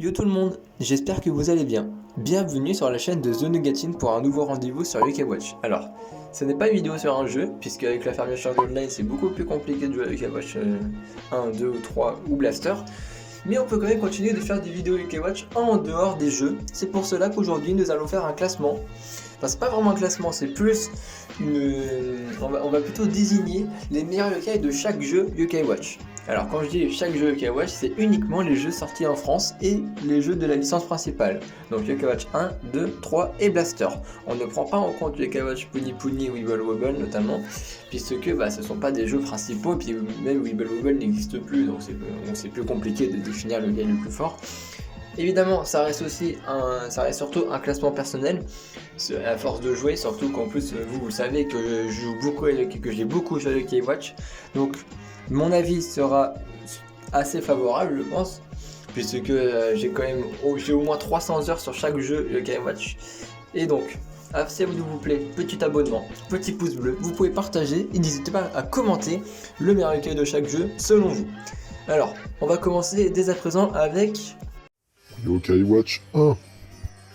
Yo tout le monde, j'espère que vous allez bien. Bienvenue sur la chaîne de The Nugatine pour un nouveau rendez-vous sur UK Watch. Alors, ce n'est pas une vidéo sur un jeu, puisque avec la fermeture online c'est beaucoup plus compliqué de jouer à UK Watch 1, 2 ou 3 ou Blaster. Mais on peut quand même continuer de faire des vidéos UK Watch en dehors des jeux. C'est pour cela qu'aujourd'hui nous allons faire un classement. Enfin c'est pas vraiment un classement, c'est plus on va plutôt désigner les meilleurs yokai de chaque jeu UK Watch. Alors quand je dis chaque jeu UK Watch, c'est uniquement les jeux sortis en France et les jeux de la licence principale. Donc UK Watch 1, 2, 3 et Blaster. On ne prend pas en compte UK Watch Puni Puni, Wibble Wobble notamment, puisque ce ne sont pas des jeux principaux, et puis même Wibble Wobble n'existe plus, donc c'est plus compliqué de définir le gars le plus fort. Évidemment, ça reste surtout un classement personnel, à force de jouer, surtout qu'en plus vous savez que je joue beaucoup que j'ai beaucoup joué avec Watch, donc mon avis sera assez favorable, je pense, puisque j'ai au moins 300 heures sur chaque jeu Watch, et donc si vous plaît, petit abonnement, petit pouce bleu, vous pouvez partager et n'hésitez pas à commenter le meilleur yokai de chaque jeu selon vous. Alors, on va commencer dès à présent avec Yokai Watch 1.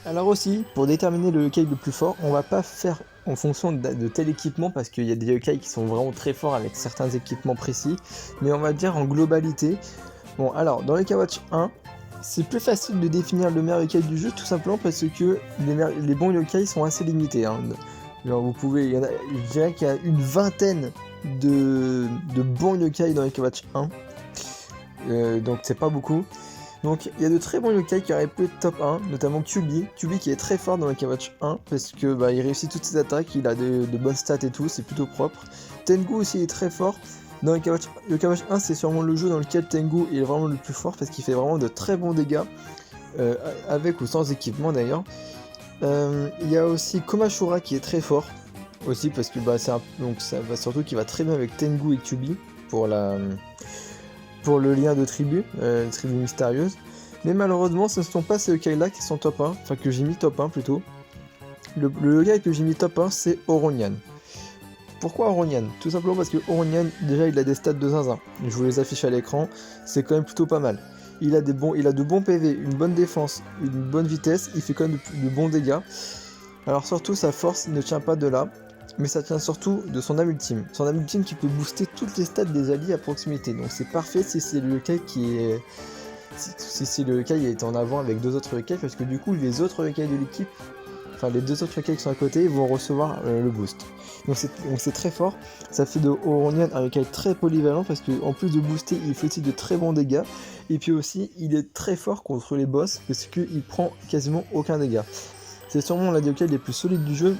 Alors aussi, pour déterminer le yokai le plus fort, on va pas faire en fonction de tel équipement parce qu'il y a des yokai qui sont vraiment très forts avec certains équipements précis, mais on va dire en globalité. Bon alors, dans Yokai Watch 1, c'est plus facile de définir le meilleur yokai du jeu tout simplement parce que les bons yokai sont assez limités. Genre je dirais qu'il y a une vingtaine de bons yokai dans Yokai Watch 1, donc c'est pas beaucoup. Donc il y a de très bons yokai qui auraient pu être top 1, notamment Kyubi qui est très fort dans Yokai Watch 1 parce que il réussit toutes ses attaques, il a de bonnes stats et tout, c'est plutôt propre. Tengu aussi est très fort. Dans Yokai Watch 1, c'est sûrement le jeu dans lequel Tengu est vraiment le plus fort parce qu'il fait vraiment de très bons dégâts, avec ou sans équipement d'ailleurs. Il y a aussi Komashura qui est très fort aussi parce que surtout qui va très bien avec Tengu et Kyubi pour le lien de tribu mystérieuse. Mais malheureusement, ce ne sont pas ces yokai là qui sont top 1, enfin que j'ai mis top 1 plutôt. Le yokai que j'ai mis top 1, c'est Oronian. Pourquoi Oronian? Tout simplement parce que Oronian, déjà il a des stats de zinzin. Je vous les affiche à l'écran, c'est quand même plutôt pas mal. Il a de bons PV, une bonne défense, une bonne vitesse, il fait quand même de bons dégâts. Alors surtout sa force ne tient pas de là, mais ça tient surtout de son âme ultime. Son âme ultime qui peut booster toutes les stats des alliés à proximité. Donc c'est parfait si c'est le yokai qui est en avant avec deux autres yokai, parce que du coup les autres yokai de l'équipe, enfin les deux autres yokai qui sont à côté, vont recevoir le boost. Donc c'est très fort. Ça fait de Oronian un yokai très polyvalent parce qu'en plus de booster, il fait aussi de très bons dégâts. Et puis aussi, il est très fort contre les boss parce qu'il prend quasiment aucun dégât. C'est sûrement l'un des yokai les plus solides du jeu.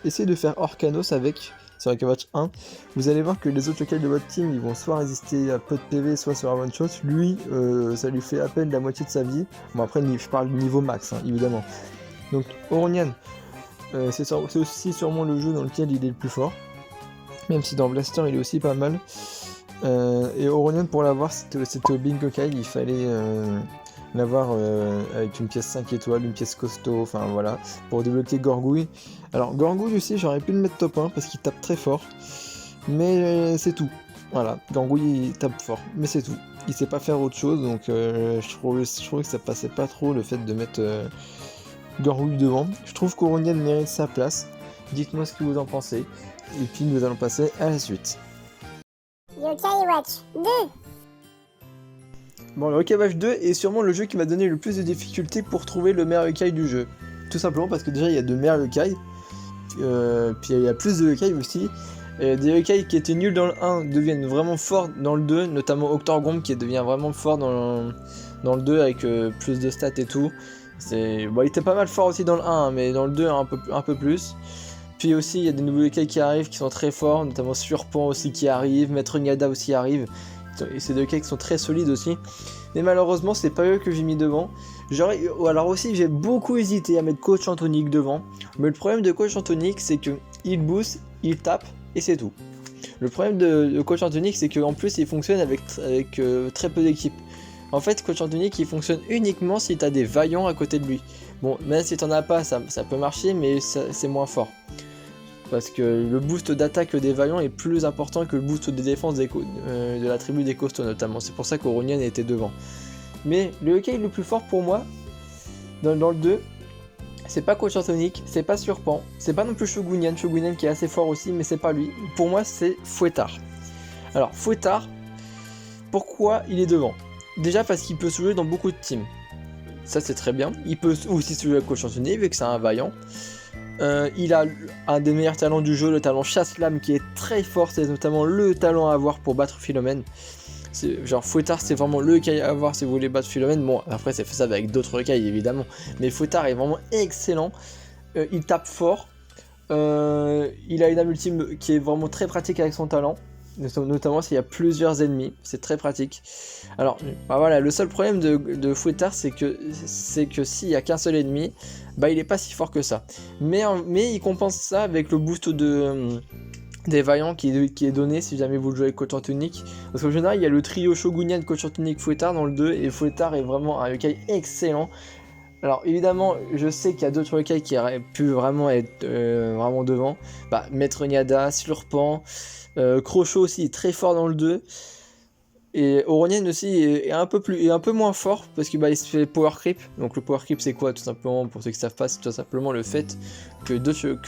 Essayez de faire Orkanos avec sur Yokai Watch 1. Vous allez voir que les autres yokai de votre team, ils vont soit résister à peu de PV, soit sur un one shot. Lui, ça lui fait à peine la moitié de sa vie. Bon après, je parle du niveau max, évidemment. Donc Oronian, c'est aussi sûrement le jeu dans lequel il est le plus fort. Même si dans Blaster, il est aussi pas mal. Et Oronian, pour l'avoir, c'était au Bing Yokai, il fallait l'avoir avec une pièce 5 étoiles, une pièce costaud, enfin voilà, pour débloquer Gorgouille. Alors Gorgouille aussi, j'aurais pu le mettre top 1 parce qu'il tape très fort, mais c'est tout. Voilà, Gorgouille il tape fort, mais c'est tout. Il sait pas faire autre chose, donc je trouvais que ça passait pas trop le fait de mettre Gorgouille devant. Je trouve qu'Oronian mérite sa place. Dites-moi ce que vous en pensez, et puis nous allons passer à la suite. Yokai Watch 2. Bon, le Yokai Watch 2 est sûrement le jeu qui m'a donné le plus de difficultés pour trouver le meilleur yokai du jeu. Tout simplement parce que déjà il y a de meilleurs yokai, puis il y a plus de yokai aussi. Des yokai qui étaient nuls dans le 1 deviennent vraiment forts dans le 2, notamment Octorgombe qui devient vraiment fort dans le 2 avec plus de stats et tout. Il était pas mal fort aussi dans le 1, mais dans le 2 un peu plus. Puis aussi il y a des nouveaux yokai qui arrivent qui sont très forts, notamment Surpan aussi qui arrive, Maître Nyada aussi arrive. Et c'est deux yokai qui sont très solides aussi. Mais malheureusement, c'est pas eux que j'ai mis devant. Alors aussi, j'ai beaucoup hésité à mettre Coach Antonic devant. Mais le problème de Coach Antonic, c'est que il boost, il tape, et c'est tout. Le problème de Coach Antonic, c'est qu'en plus, il fonctionne avec très peu d'équipes. En fait, Coach Antonic, il fonctionne uniquement si t'as des vaillants à côté de lui. Bon, même si t'en as pas, ça peut marcher, mais c'est moins fort. Parce que le boost d'attaque des vaillants est plus important que le boost de défense de la tribu des costauds notamment. C'est pour ça qu'Oronian était devant. Mais le Yokai le plus fort pour moi, dans le 2, c'est pas Coach Sonic, c'est pas Surpan, c'est pas non plus Shogunyan qui est assez fort aussi, mais c'est pas lui. Pour moi, c'est Fouettard. Alors, Fouettard, pourquoi il est devant? Déjà parce qu'il peut se jouer dans beaucoup de teams. Ça, c'est très bien. Il peut aussi se jouer avec Coach Sonic, vu que c'est un vaillant. Il a un des meilleurs talents du jeu, le talent chasse-lame, qui est très fort. C'est notamment le talent à avoir pour battre Philomène. Genre Fouettard, c'est vraiment le Yokai à avoir si vous voulez battre Philomène. Bon, après c'est fait ça avec d'autres Yokai évidemment, mais Fouettard est vraiment excellent. Il tape fort. Il a une âme ultime qui est vraiment très pratique avec son talent, notamment s'il y a plusieurs ennemis, c'est très pratique. Alors bah voilà, le seul problème de Fouettard, c'est que s'il y a qu'un seul ennemi, bah il est pas si fort que ça. Mais il compense ça avec le boost des vaillants qui est donné si jamais vous le jouez avec Coach Antonic. Parce qu'en général, il y a le trio Shogunyan, Coach Antonic, Fouettard dans le 2, et Fouettard est vraiment un Yokai excellent. Alors évidemment, je sais qu'il y a d'autres Yokai qui auraient pu vraiment être vraiment devant. Bah, Maître Niada, Slurpan, Crochot aussi est très fort dans le 2. Et Oronian aussi est un peu moins fort parce que bah, il se fait power creep. Donc le power creep c'est quoi? Tout simplement, pour ceux qui savent pas, c'est tout simplement le fait que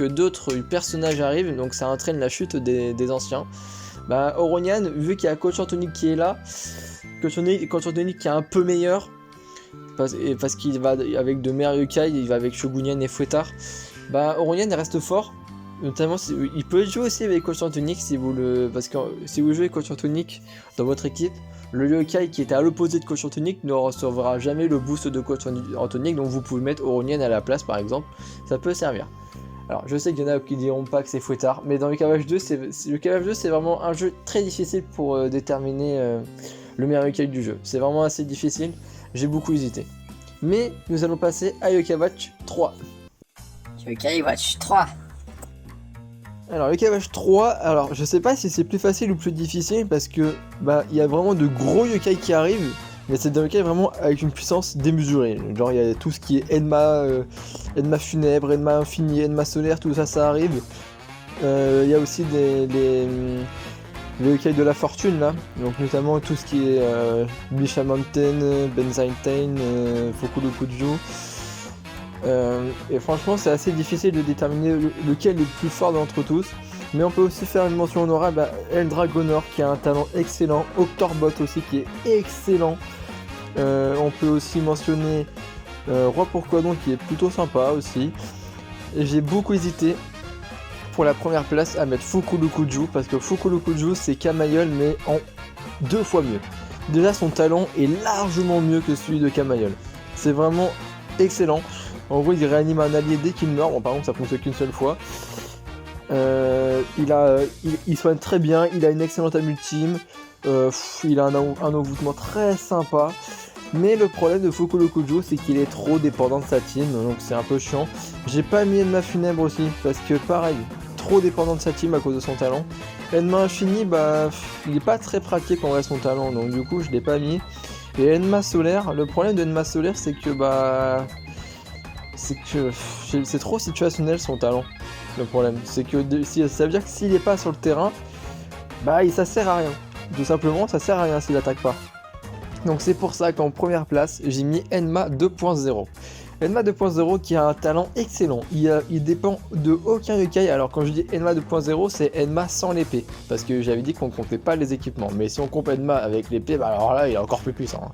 d'autres personnages arrivent, donc ça entraîne la chute des anciens. Bah Oronian, vu qu'il y a Coach Antonic qui est là, Coach Antonic qui est un peu meilleur, parce qu'il va avec de meilleurs Yokai, il va avec Shogunyan et Fouettard, bah Oronian reste fort. Notamment, il peut jouer aussi avec Coach Antonic parce que si vous jouez Coach Antonic dans votre équipe, le Yokai qui était à l'opposé de Coach Antonic ne recevra jamais le boost de Coach Antonic, donc vous pouvez mettre Oronian à la place par exemple, ça peut servir. Alors je sais qu'il y en a qui diront pas que c'est Fouettard, mais dans le KVH 2, c'est vraiment un jeu très difficile pour déterminer le meilleur Yokai du jeu. C'est vraiment assez difficile, j'ai beaucoup hésité. Mais nous allons passer à Yokai Watch 3. Yokai Watch 3. Alors le KVH 3, alors je sais pas si c'est plus facile ou plus difficile parce que bah il y a vraiment de gros yokai qui arrivent, mais c'est des yokai vraiment avec une puissance démesurée. Genre il y a tout ce qui est Enma funèbre, Enma infini, Enma solaire, tout ça arrive. Il y a aussi les yokai de la fortune là, donc notamment tout ce qui est Bisha Mountain, Benzaintain, Fukulu Kuju. Et franchement c'est assez difficile de déterminer lequel est le plus fort d'entre tous, mais on peut aussi faire une mention honorable à Eldragonor qui a un talent excellent, Octorbot aussi qui est excellent, on peut aussi mentionner Roi Pourquoi donc qui est plutôt sympa aussi, et j'ai beaucoup hésité pour la première place à mettre Fukulu Kuju, parce que Fukulu Kuju c'est Kamayol mais en 2 fois mieux. Déjà son talent est largement mieux que celui de Kamayol, c'est vraiment excellent. En gros, il réanime un allié dès qu'il meurt. Bon, par contre, ça fonctionne qu'une seule fois. Il soigne très bien. Il a une excellente âme ultime. Il a un envoûtement très sympa. Mais le problème de Fukulu Kuju, c'est qu'il est trop dépendant de sa team. Donc, c'est un peu chiant. J'ai pas mis Enma funèbre aussi. Parce que, pareil, trop dépendant de sa team à cause de son talent. Enma infini, bah, il est pas très pratique en vrai son talent. Donc, du coup, je l'ai pas mis. Et Enma solaire, le problème de Enma solaire, c'est que, bah. C'est trop situationnel son talent. Le problème, c'est que ça veut dire que s'il est pas sur le terrain, bah ça sert à rien. Tout simplement, ça sert à rien s'il attaque pas. Donc c'est pour ça qu'en première place, j'ai mis Enma 2.0. Enma 2.0 qui a un talent excellent. Il dépend de aucun yokai. Alors quand je dis Enma 2.0, c'est Enma sans l'épée. Parce que j'avais dit qu'on comptait pas les équipements. Mais si on compte Enma avec l'épée, bah alors là, il est encore plus puissant. Hein.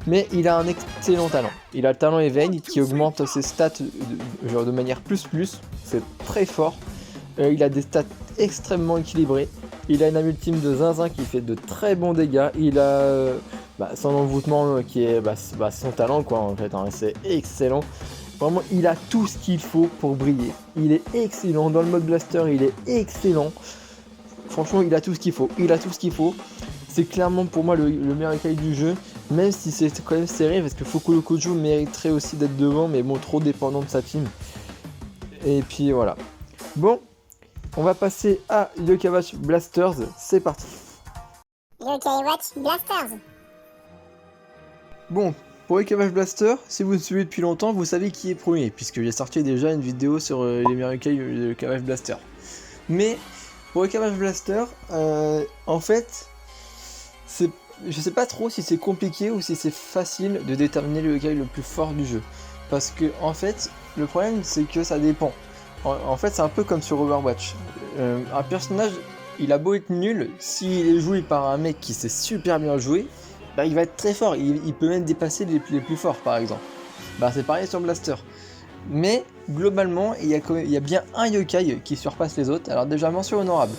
Mais il a un excellent talent. Il a le talent éveil qui augmente ses stats genre de manière plus. C'est très fort. Il a des stats extrêmement équilibrés. Il a une âme ultime de zinzin qui fait de très bons dégâts. Il a son envoûtement qui est son talent quoi en fait. Hein. C'est excellent. Vraiment, il a tout ce qu'il faut pour briller. Il est excellent. Dans le mode blaster, il est excellent. Franchement, il a tout ce qu'il faut. C'est clairement pour moi le meilleur yokai du jeu, même si c'est quand même serré parce que Fukulu Kuju mériterait aussi d'être devant, mais bon, trop dépendant de sa team. Et puis voilà. Bon, on va passer à Yokai Watch Blasters, c'est parti. Yokai Watch Blasters. Bon, pour Yokai Watch Blaster, si vous me suivez depuis longtemps, vous savez qui est premier, puisque j'ai sorti déjà une vidéo sur les meilleurs yokai de Yokai Watch Blaster. Mais pour Yokai Watch Blaster, en fait, je sais pas trop si c'est compliqué ou si c'est facile de déterminer le yokai le plus fort du jeu. Parce que en fait, le problème c'est que ça dépend. En fait, c'est un peu comme sur Overwatch. Un personnage, il a beau être nul, s'il est joué par un mec qui sait super bien jouer, bah, il va être très fort. Il peut même dépasser les plus forts, par exemple. Bah, c'est pareil sur Blaster. Mais globalement, il y a bien un yokai qui surpasse les autres. Alors déjà, mention honorable.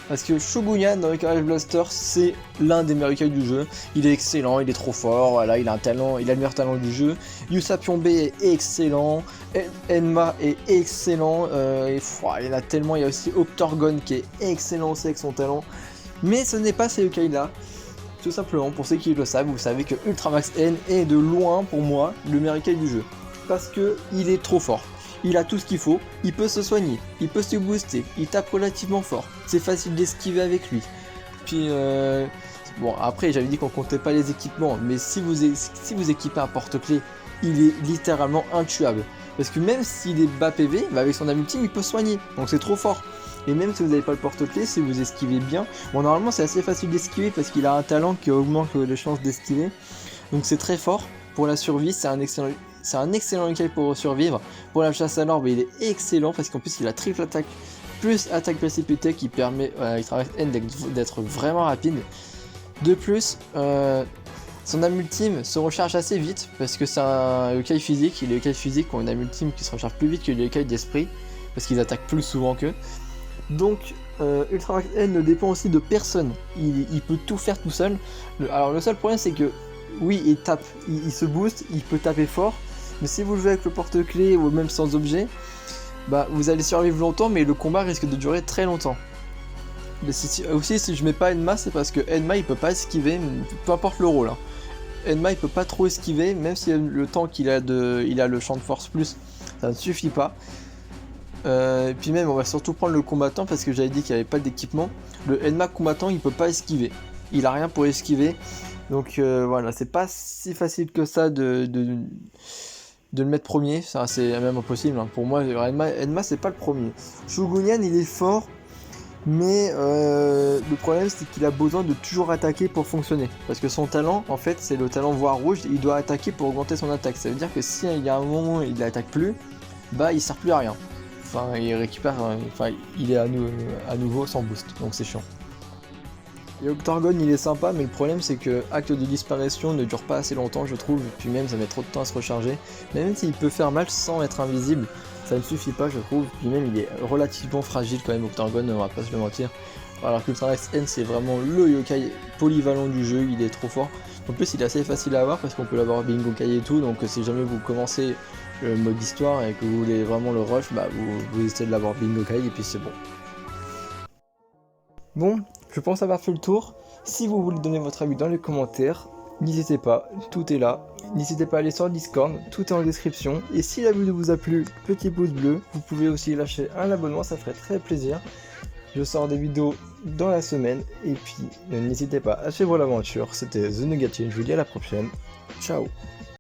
Parce que Shogunyan dans Yokai Blaster, c'est l'un des meilleurs yokai du jeu. Il est excellent, il est trop fort, voilà, il a un talent, il a le meilleur talent du jeu. Yusapion B est excellent, Enma est excellent, il y en a tellement, il y a aussi Octorgon qui est excellent aussi avec son talent. Mais ce n'est pas ces yokai là. Tout simplement, pour ceux qui le savent, vous savez que Ultramax N est de loin pour moi le meilleur yokai du jeu. Parce que il est trop fort. Il a tout ce qu'il faut, il peut se soigner, il peut se booster, il tape relativement fort, c'est facile d'esquiver avec lui. Puis bon, après j'avais dit qu'on comptait pas les équipements, mais si vous équipez un porte-clés, il est littéralement intuable. Parce que même s'il est bas PV, bah avec son âme ultime il peut soigner, donc c'est trop fort. Et même si vous n'avez pas le porte-clés, si vous esquivez bien, bon normalement c'est assez facile d'esquiver parce qu'il a un talent qui augmente les chances d'esquiver. Donc c'est très fort, pour la survie c'est un excellent yokai pour survivre. Pour la chasse à l'orbe, il est excellent parce qu'en plus il a triple attaque plus attaque précipitée qui permet à Ultramax N d'être vraiment rapide. De plus, son âme ultime se recharge assez vite parce que c'est un yokai physique. Et les yokai physiques ont une âme ultime qui se recharge plus vite que les yokai d'esprit parce qu'ils attaquent plus souvent qu'eux. Donc Ultramax N ne dépend aussi de personne. Il peut tout faire tout seul. Alors le seul problème c'est que oui, il tape, il se booste, il peut taper fort. Mais si vous jouez avec le porte-clés ou même sans objet, bah vous allez survivre longtemps, mais le combat risque de durer très longtemps. Mais aussi, si je mets pas Enma, c'est parce que Enma il peut pas esquiver, peu importe le rôle. Hein. Enma il peut pas trop esquiver, même si le temps il a le champ de force plus, ça ne suffit pas. Et puis même, on va surtout prendre le combattant parce que j'avais dit qu'il n'y avait pas d'équipement. Le Enma combattant il peut pas esquiver, il a rien pour esquiver. Donc voilà, c'est pas si facile que ça de le mettre premier, ça c'est même impossible, hein. Pour moi Enma c'est pas le premier. Shogunyan il est fort, mais le problème c'est qu'il a besoin de toujours attaquer pour fonctionner, parce que son talent en fait c'est le talent voix rouge, il doit attaquer pour augmenter son attaque, ça veut dire que si il y a un moment où il attaque plus, bah il sert plus à rien, enfin il récupère, il est à nouveau sans boost, donc c'est chiant. Et Octorgon il est sympa, mais le problème c'est que Acte de disparition ne dure pas assez longtemps je trouve, et puis même ça met trop de temps à se recharger. Même s'il peut faire mal sans être invisible, ça ne suffit pas je trouve, puis même il est relativement fragile quand même Octorgon, on va pas se le mentir. Alors que Ultramax N c'est vraiment le yokai polyvalent du jeu, il est trop fort. En plus il est assez facile à avoir parce qu'on peut l'avoir Bingokai et tout, donc si jamais vous commencez le mode histoire et que vous voulez vraiment le rush, bah vous essayez de l'avoir Bingokai et puis c'est bon. Bon, je pense avoir fait le tour. Si vous voulez donner votre avis dans les commentaires, n'hésitez pas, tout est là. N'hésitez pas à aller sur le Discord, tout est en description. Et si la vidéo vous a plu, petit pouce bleu. Vous pouvez aussi lâcher un abonnement, ça ferait très plaisir. Je sors des vidéos dans la semaine. Et puis, n'hésitez pas à suivre l'aventure. C'était The Nuggatine, je vous dis à la prochaine. Ciao.